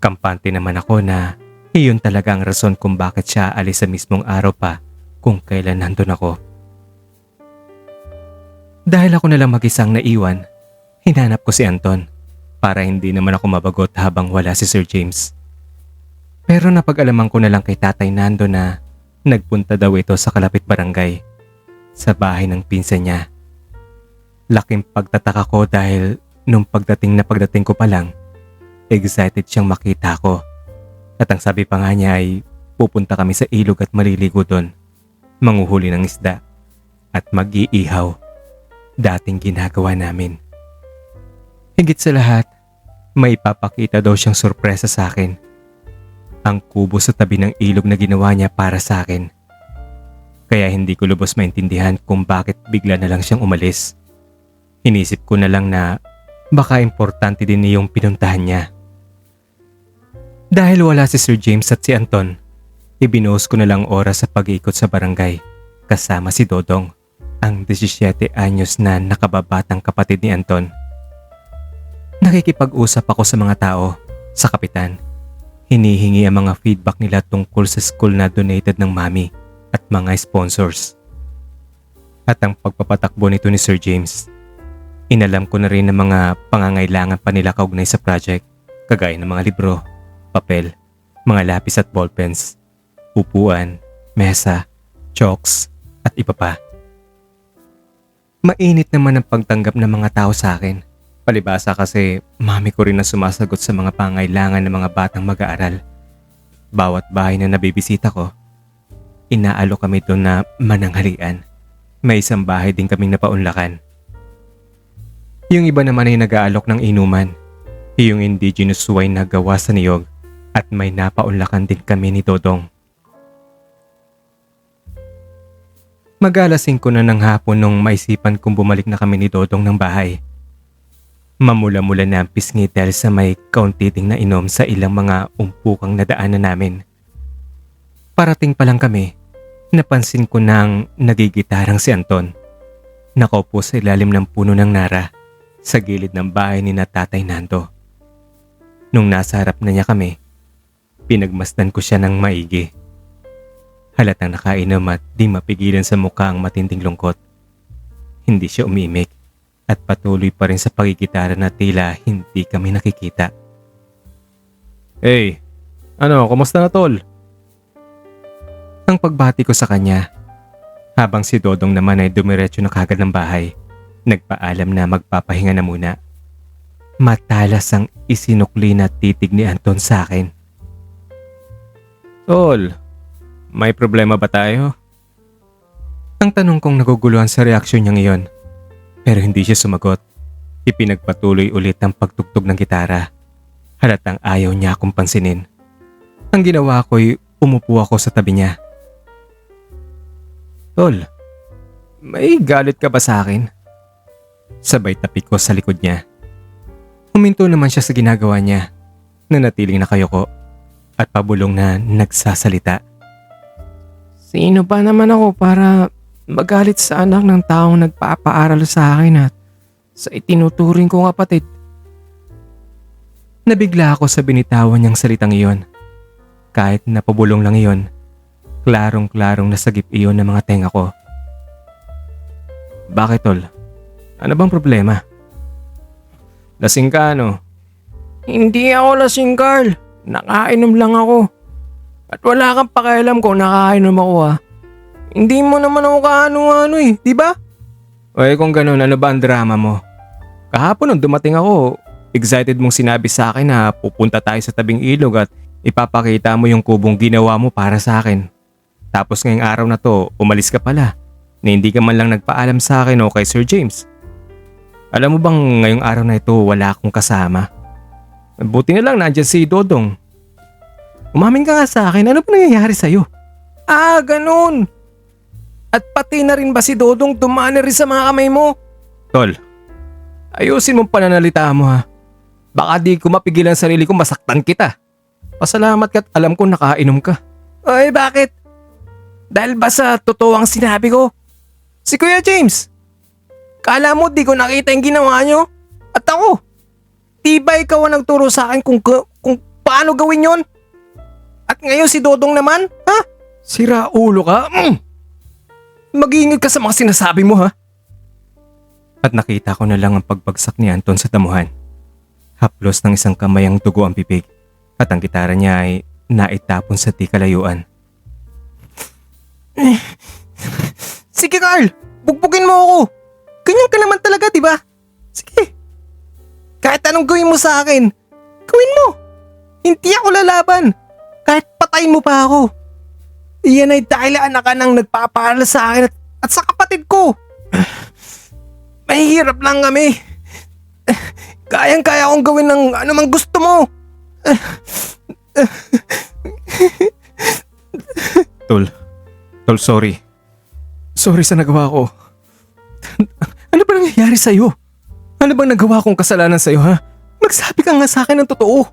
Kampante naman ako na iyon talaga ang rason kung bakit siya alis sa mismong araw pa kung kailan nandun ako. Dahil ako nalang mag-isang naiwan, hinanap ko si Anton para hindi naman ako mabagot habang wala si Sir James. Pero napag-alaman ko na lang kay Tatay Nando na nagpunta daw ito sa kalapit barangay, sa bahay ng pinsan niya. Laking pagtataka ko dahil nung pagdating ko pa lang, excited siyang makita ko. At ang sabi pa nga niya ay pupunta kami sa ilog at maliligo doon, manguhuli ng isda at mag-iihaw. Dating ginagawa namin. Higit sa lahat, may papakita daw siyang sorpresa sa akin. Ang kubo sa tabi ng ilog na ginawa niya para sa akin. Kaya hindi ko lubos maintindihan kung bakit bigla na lang siyang umalis. Inisip ko na lang na baka importante din yung pinuntahan niya. Dahil wala si Sir James at si Anton, ibinuhos ko na lang oras sa pag-iikot sa barangay kasama si Dodong, ang 17 anyos na nakababatang kapatid ni Anton. Nakikipag-usap ako sa mga tao, sa kapitan. Hinihingi ang mga feedback nila tungkol sa school na donated ng mami at mga sponsors. At ang pagpapatakbo nito ni Sir James, inalam ko na rin ng mga pangangailangan pa nila kaugnay sa project, kagaya ng mga libro, papel, mga lapis at ballpens, upuan, mesa, chalks, at iba pa. Mainit naman ang pagtanggap ng mga tao sa akin. Palibasa kasi mami ko rin na sumasagot sa mga pangailangan ng mga batang mag-aaral. Bawat bahay na nabibisita ko, inaalo kami doon na mananghalian. May isang bahay din kaming napaunlakan. Yung iba naman ay nag-aalok ng inuman. Yung indigenous wine na gawa sa niyog at may napaunlakan din kami ni Dodong. Mag-alas 5 na ng hapon nung maisipan kong bumalik na kami ni Dodong ng bahay. Mamula-mula na ang pisngi dahil sa may kaunti ding nainom sa ilang mga umpukang nadaanan namin. Parating pa lang kami, napansin ko nang nagigitarang si Anton. Nakaupo sa ilalim ng puno ng nara sa gilid ng bahay ni Tatay Nando. Nung nasa harap na niya kami, pinagmasdan ko siya ng maigi. Halatang nakainom at di mapigilan sa mukha ang matinding lungkot. Hindi siya umimik at patuloy pa rin sa pagigitara na tila hindi kami nakikita. Hey, kumusta na tol? Ang pagbati ko sa kanya, habang si Dodong naman ay dumiretso na kagad ng bahay, nagpaalam na magpapahinga na muna. Matalas ang isinukli na titig ni Anton sa akin. Tol, may problema ba tayo? Ang tanong kong naguguluhan sa reaksyon niya ngayon. Pero hindi siya sumagot. Ipinagpatuloy ulit ang pagtugtog ng gitara. Halatang ayaw niya akong pansinin. Ang ginawa ko'y umupo ako sa tabi niya. Tol, may galit ka ba sa akin? Sabay tapik ko sa likod niya. Huminto naman siya sa ginagawa niya. Nanatiling nakayoko at pabulong na nagsasalita. Sino pa naman ako para magalit sa anak ng taong nagpapaaral sa akin at sa itinuturing kong kapatid? Nabigla ako sa binitawan niyang salitang iyon. Kahit napabulong lang iyon, klarong-klarong nasagip iyon ng mga tenga ko. Bakit tol? Ano bang problema? Lasing ka Hindi ako lasing, Carl. Nakainom lang ako. At wala kang pakialam kung nakainom ako Hindi mo naman ako kaano-ano di ba? Oy, kung ganun, ano ba ang drama mo? Kahapon nung dumating ako, excited mong sinabi sa akin na pupunta tayo sa tabing ilog at ipapakita mo yung kubong ginawa mo para sa akin. Tapos ngayong araw na to, umalis ka pala na hindi ka man lang nagpaalam sa akin o kay Sir James. Alam mo bang ngayong araw na ito wala akong kasama? Buti na lang nandiyan si Dodong. Umamin ka nga sa akin, ano pa nangyayari sa'yo? Ganun! At pati na rin ba si Dodong dumaan na rin sa mga kamay mo? Tol, ayusin mong pananalita mo Baka di ko mapigilan sarili ko masaktan kita. Pasalamat ka't alam ko nakainom ka. Ay, bakit? Dahil ba sa totoo ang sinabi ko? Si Kuya James, kala mo di ko nakita yung ginawa nyo? At ako, di ba ikaw ang nagturo sa akin kung paano gawin yon? At ngayon si Dodong naman, ha? Sira ulo ka? Mag-iingat ka sa mga sinasabi mo, ha? At nakita ko na lang ang pagbagsak ni Anton sa damuhan. Haplos ng isang kamay ang dugo ang bibig at ang gitara niya ay naitapon sa di kalayuan. Sige Carl, bugbugin mo ako. Ganyan ka naman talaga, di ba? Sige. Kahit anong gawin mo sa akin, gawin mo. Hindi ako lalaban. Kahit patayin mo pa ako. Iyan ay dahil anak ka nang nagpapaaral sa akin at sa kapatid ko. Mahirap lang kami. Kayang-kaya akong gawin ng anumang gusto mo. Tol, sorry. Sorry sa nagawa ko. Ano ba nangyayari sa'yo? Ano bang nagawa kong kasalanan sa'yo, ha? Magsabi ka nga sa akin ng totoo.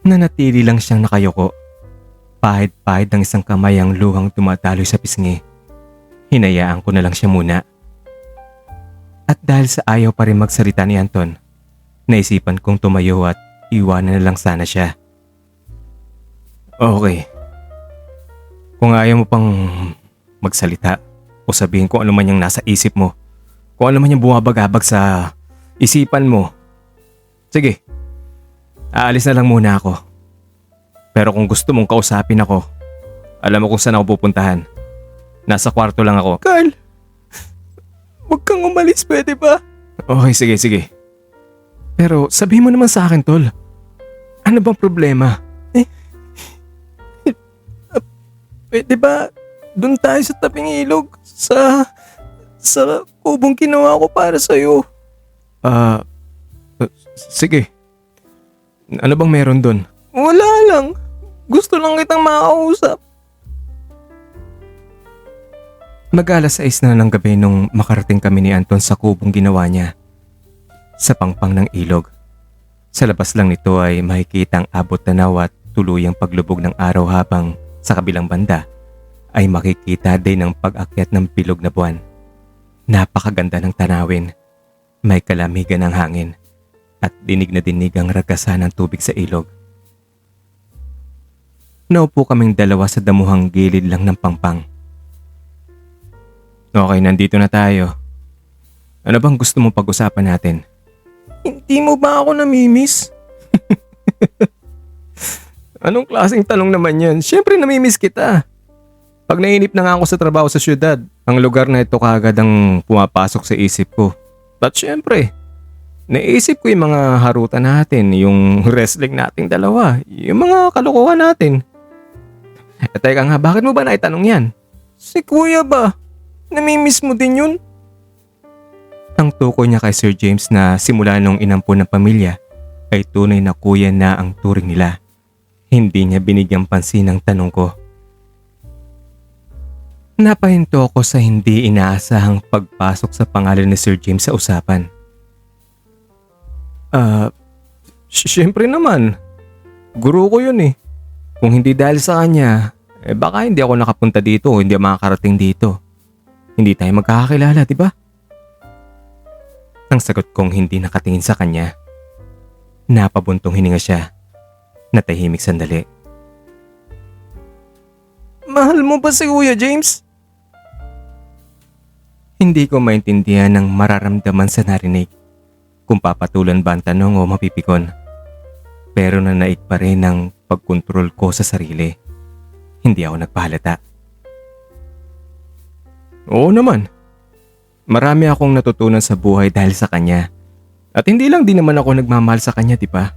Nanatili lang siyang nakayoko. Pahid-pahid ng isang kamay ang luhang tumataloy sa pisngi. Hinayaan ko na lang siya muna. At dahil sa ayaw pa rin magsalita ni Anton, naisipan kong tumayo at iwanan na lang sana siya. Okay. Kung ayaw mo pang magsalita o sabihin kung ano man yung nasa isip mo, kung ano man yung bumabagabag sa isipan mo, sige, aalis na lang muna ako. Pero kung gusto mong kausapin ako, alam mo kung saan ako pupuntahan. Nasa kwarto lang ako. Carl, huwag kang umalis, pwede ba? Okay, sige. Pero sabihin mo naman sa akin, Tol. Ano bang problema? Pwede ba doon tayo sa tabing ilog? Sa kubong ginawa ko para sa'yo. Sige. Ano bang meron doon? Wala lang. Gusto lang kitang makausap. Mag-alas 6 na ng gabi nung makarating kami ni Anton sa kubong ginawa niya. Sa pangpang ng ilog. Sa labas lang nito ay makikita ang abot tanaw at tuluyang paglubog ng araw habang sa kabilang banda ay makikita din ang pag-akyat ng bilog na buwan. Napakaganda ng tanawin. May kalamigan ng hangin at dinig na dinig ang ragasan ng tubig sa ilog. Naupo kaming dalawa sa damuhang gilid lang ng pangpang. Okay, nandito na tayo. Ano bang gusto mong pag-usapan natin? Hindi mo ba ako namimiss? Anong klaseng tanong naman yan? Siyempre namimiss kita. Pag nainip na nga ako sa trabaho sa syudad, ang lugar na ito kaagad ang pumapasok sa isip ko. At siyempre, naisip ko yung mga harutan natin, yung wrestling nating dalawa, yung mga kalokohan natin. Teka nga, bakit mo ba naitanong yan? Si kuya ba? Namimiss mo din yun? Ang tukoy niya kay Sir James na simula nung inampun ng pamilya ay tunay na kuya na ang turing nila. Hindi niya binigyang pansin ang tanong ko. Napahinto ako sa hindi inaasahang pagpasok sa pangalan ni Sir James sa usapan. Siyempre naman. Guru ko yun eh. Kung hindi dahil sa kanya, baka hindi ako nakapunta dito o hindi makakarating dito. Hindi tayo magkakakilala, di ba? Ang sagot kong hindi nakatingin sa kanya. Napabuntong hininga siya. Natahimik sandali. Mahal mo ba si Kuya James? Hindi ko maintindihan ang mararamdaman sa narinig. Kung papatulan ba ang tanong o mapipikon. Pero nanaig pa rin ang pagkontrol ko sa sarili. Hindi ako nagpahalata. Oo naman. Marami akong natutunan sa buhay dahil sa kanya. At hindi lang din naman ako nagmamahal sa kanya, di ba?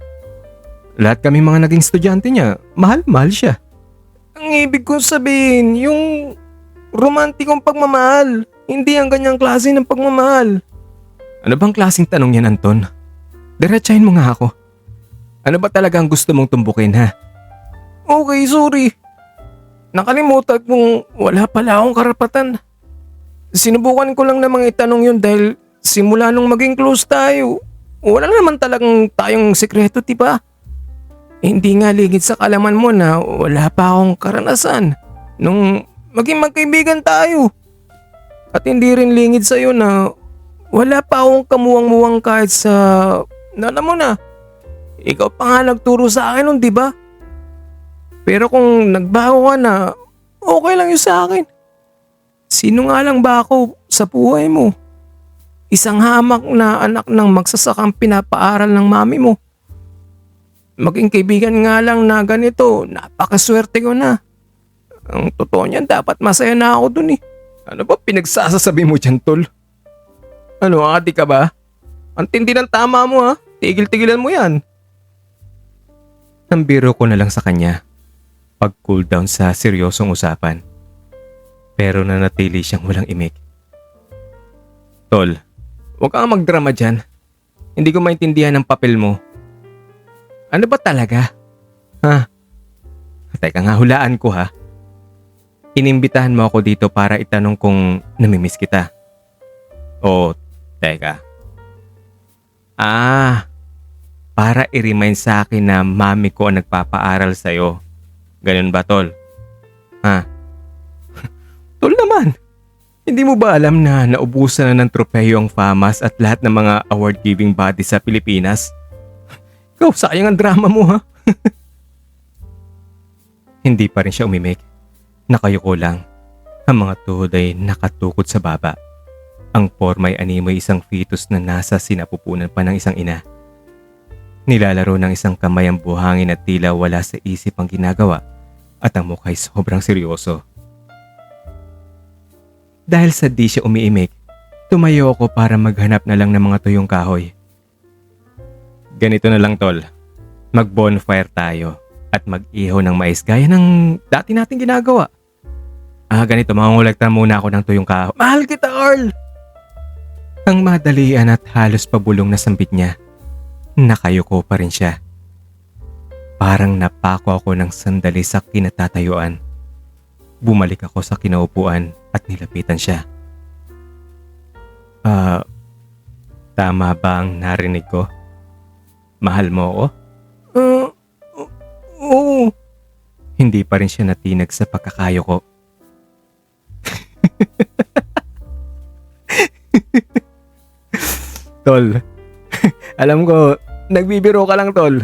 Lahat kami mga naging estudyante niya, mahal-mahal siya. Ang ibig kong sabihin, yung romantikong pagmamahal, hindi ang ganyang klase ng pagmamahal. Ano bang klaseng tanong yan, Anton? Diretsahin mo nga ako. Ano ba talaga ang gusto mong tumbukin, ha? Okay, sorry. Nakalimutan kong wala pala akong karapatan. Sinubukan ko lang namang itanong yun dahil simula nung maging close tayo, wala naman talagang tayong sekreto, diba? Hindi nga ligid sa kalaman mo na wala pa akong karanasan nung maging magkaibigan tayo. At hindi rin lingid sa'yo na wala pa akong kamuwang-muwang kahit sa... Alam mo na, ikaw pa nga nagturo sa akin nun, di ba? Pero kung nagbago ka na, okay lang yun sa akin. Sino nga lang ba ako sa buhay mo? Isang hamak na anak ng magsasakang pinapaaral ng mami mo. Maging kaibigan nga lang na ganito, napakaswerte ko na. Ang totoo niyan, dapat masaya na ako dun eh. Ano ba pinagsasasabi mo dyan, tol? Ano, ati ka ba? Ang tindi ng tama mo ha. Tigil-tigilan mo yan. Nambiro ko na lang sa kanya. Pag-cool down sa seryosong usapan. Pero nanatili siyang walang imik. Tol, huwag kang magdrama dyan. Hindi ko maintindihan ang papel mo. Ano ba talaga? Ha? Teka nga, hulaan ko ha. Inimbitahan mo ako dito para itanong kung namimiss kita. O, teka. Para i-remind sa akin na mami ko ang nagpapaaral sa'yo. Ganun ba, tol? Ha? Tol naman. Hindi mo ba alam na naubusan na ng tropeyo ang FAMAS at lahat ng mga award-giving body sa Pilipinas? Ikaw, sayang ang drama mo ha? Hindi pa rin siya umimik. Nakayuko lang. Ang mga tuhod ay nakatukod sa baba. Ang porma ay animoy isang fetus na nasa sinapupunan pa ng isang ina. Nilalaro ng isang kamay ang buhangin at tila wala sa isip ang ginagawa at ang mukha ay sobrang seryoso. Dahil sa di siya umiimik, tumayo ako para maghanap na lang ng mga tuyong kahoy. Ganito na lang tol, mag-bonfire tayo at mag-ihaw ng mais gaya ng dati nating ginagawa. Ganito, mangungulekta muna ako ng tuyong kahoy. Mahal kita, Carl! Ang madalian at halos pabulong na sambit niya. Nakayuko pa rin siya. Parang napako ako ng sandali sa kinatatayuan. Bumalik ako sa kinaupuan at nilapitan siya. Tama ba ang narinig ko? Mahal mo ako? Oo. Hindi pa rin siya natinag sa pagkakayo ko. Tol, alam ko, nagbibiro ka lang, tol.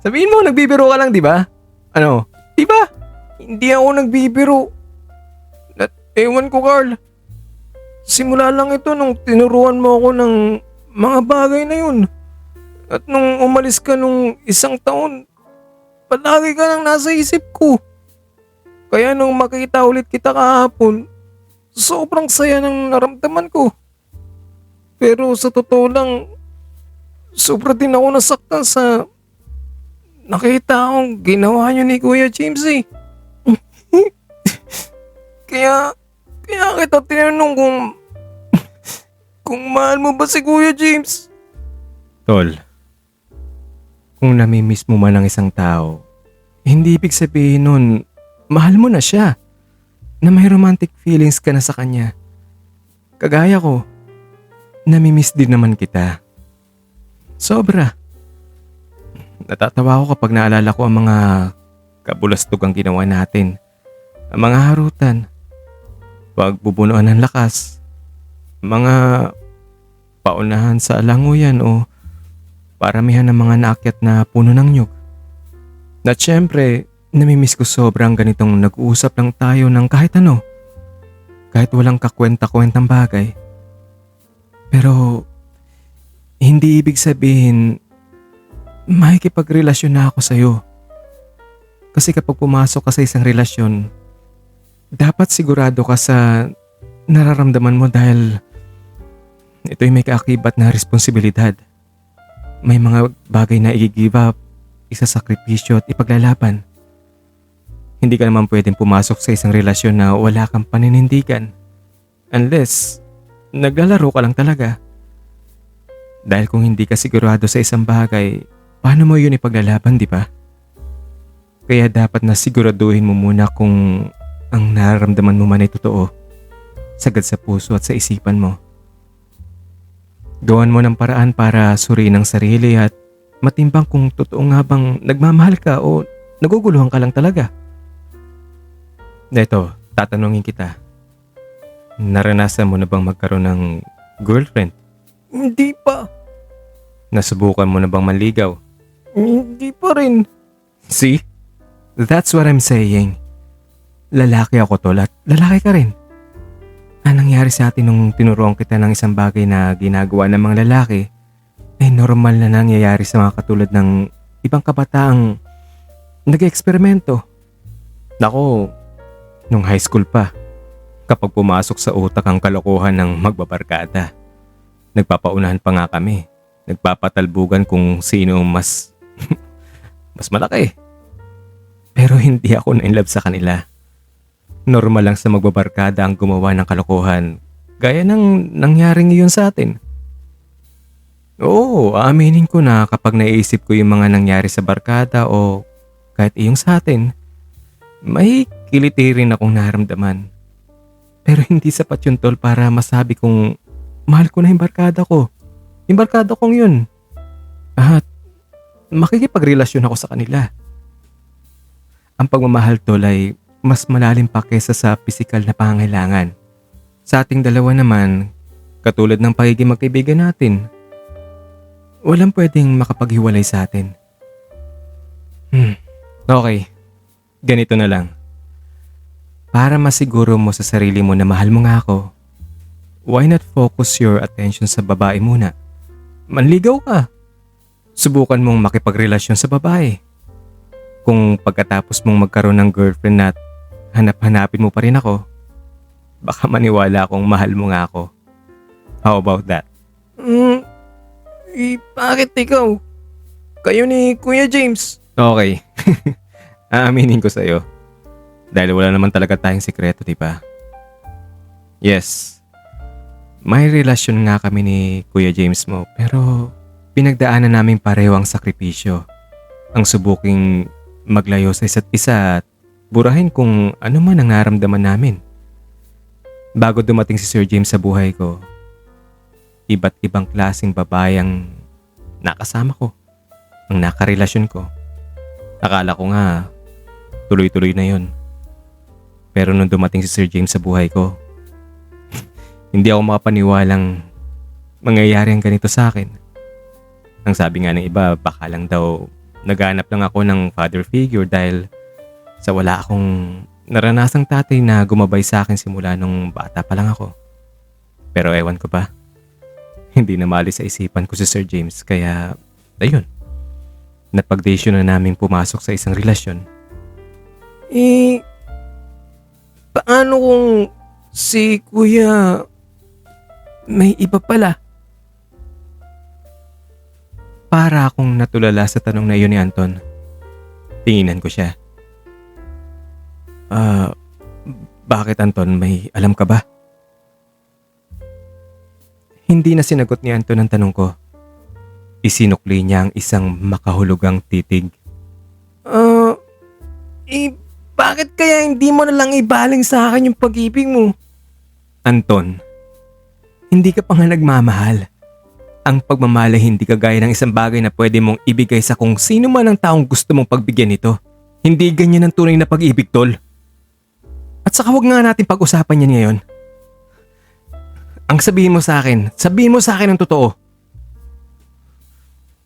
Sabihin mo, nagbibiro ka lang, di ba? Ano? Di ba? Hindi ako nagbibiro. At ewan ko, Carl. Simula lang ito nung tinuruan mo ako ng mga bagay na yun. At nung umalis ka nung isang taon, palagi ka nang nasa isip ko. Kaya nung makita ulit kita kahapon, sobrang saya ng naramdaman ko. Pero sa totoo lang, sobra din ako nasaktan sa nakita akong ginawa niyo ni Kuya James eh. kaya kita tinanong kung mahal mo ba si Kuya James? Tol, kung namimiss mo man ang isang tao, hindi ibig sabihin nun, mahal mo na siya. Na may romantic feelings ka na sa kanya. Kagaya ko, namimiss din naman kita. Sobra. Natatawa ako kapag naalala ko ang mga kabulastugang ginawa natin. Ang mga harutan, pagbubunuan ng lakas, mga paunahan sa alanguyan o paramihan ng mga naakyat na puno ng nyug. At syempre, namimiss ko sobrang ganitong nag-uusap lang tayo ng kahit ano. Kahit walang kakwenta-kwentang bagay. Pero, hindi ibig sabihin, makikipagrelasyon na ako sa'yo. Kasi kapag pumasok ka sa isang relasyon, dapat sigurado ka sa nararamdaman mo dahil ito'y may kaakibat na responsibilidad. May mga bagay na i-give up, isasakripisyo at ipaglalaban. Hindi ka naman pwedeng pumasok sa isang relasyon na wala kang paninindigan. Unless, naglalaro ka lang talaga. Dahil kung hindi ka sigurado sa isang bagay, paano mo yun ipaglalaban, di ba? Kaya dapat na siguraduhin mo muna kung ang nararamdaman mo man ay totoo. Sagad sa puso at sa isipan mo. Gawan mo ng paraan para suriin ang sarili at matimbang kung totoo nga bang nagmamahal ka o naguguluhan ka lang talaga. Neto, tatanungin kita. Naranasan mo na bang magkaroon ng girlfriend? Hindi pa. Nasubukan mo na bang manligaw? Hindi pa rin. See? That's what I'm saying. Lalaki ako tol at lalaki ka rin. Anong nangyari sa atin nung tinuruan kita ng isang bagay na ginagawa ng mga lalaki ay normal na nangyayari sa mga katulad ng ibang kabataang nag-eksperimento. Nako, nung high school pa, kapag pumasok sa utak ang kalokohan ng magbabarkada, nagpapaunahan pa nga kami. Nagpapatalbugan kung sino mas mas malaki. Pero hindi ako na-inlove sa kanila. Normal lang sa magbabarkada ang gumawa ng kalokohan, gaya ng nangyari ngayon sa atin. Oo, aaminin ko na kapag naisip ko yung mga nangyari sa barkada o kahit iyong sa atin, may kiliti rin akong naramdaman. Pero hindi sapat yun tol para masabi kong mahal ko na yung barkada ko. Yung barkada kong yun. At makikipagrelasyon ako sa kanila. Ang pagmamahal tol ay mas malalim pa kesa sa pisikal na pangangailangan. Sa ating dalawa naman, katulad ng pagiging magkaibigan natin, walang pwedeng makapaghiwalay sa atin. Okay, ganito na lang. Para masiguro mo sa sarili mo na mahal mo nga ako, why not focus your attention sa babae muna? Manligaw ka. Subukan mong makipagrelasyon sa babae. Kung pagkatapos mong magkaroon ng girlfriend at hanap-hanapin mo pa rin ako, baka maniwala akong mahal mo nga ako. How about that? Bakit ikaw? Kayo ni Kuya James. Okay. Aaminin ko sa'yo. Dahil wala naman talaga tayong sikreto, di ba? Yes. May relasyon nga kami ni Kuya James mo, pero pinagdaanan namin pareho ang sakripisyo. Ang subuking maglayo sa isa't isa at burahin kung ano man ang naramdaman namin. Bago dumating si Sir James sa buhay ko, iba't ibang klaseng babae ang nakasama ko, ang nakarelasyon ko. Akala ko nga, tuloy-tuloy na yon. Pero nung dumating si Sir James sa buhay ko, hindi ako makapaniwalang mangyayari ang ganito sa akin. Ang sabi nga ng iba, baka lang daw naghanap lang ako ng father figure dahil sa wala akong naranasang tatay na gumabay sa akin simula nung bata pa lang ako. Pero ewan ko ba, hindi na maalis sa isipan ko si Sir James kaya ayun, napag-desisyon na namin pumasok sa isang relasyon. Paano kung si Kuya may iba pala? Para akong natulala sa tanong na iyon ni Anton. Tinginan ko siya. Bakit Anton? May alam ka ba? Hindi na sinagot ni Anton ang tanong ko. Isinukli niya ang isang makahulugang titig. Bakit kaya hindi mo na lang ibaling sa akin yung pag-ibig mo? Anton, hindi ka pa nga nagmamahal. Ang pagmamahal ay hindi kagaya ng isang bagay na pwede mong ibigay sa kung sino man ang taong gusto mong pagbigyan nito. Hindi ganyan ang tunay na pag-ibig, tol. At saka huwag nga natin pag-usapan yan ngayon. Ang sabihin mo sa akin ang totoo.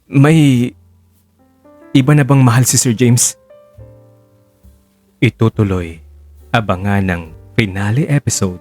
May iba na bang mahal si Sir James? Itutuloy, abangan ng finale episode.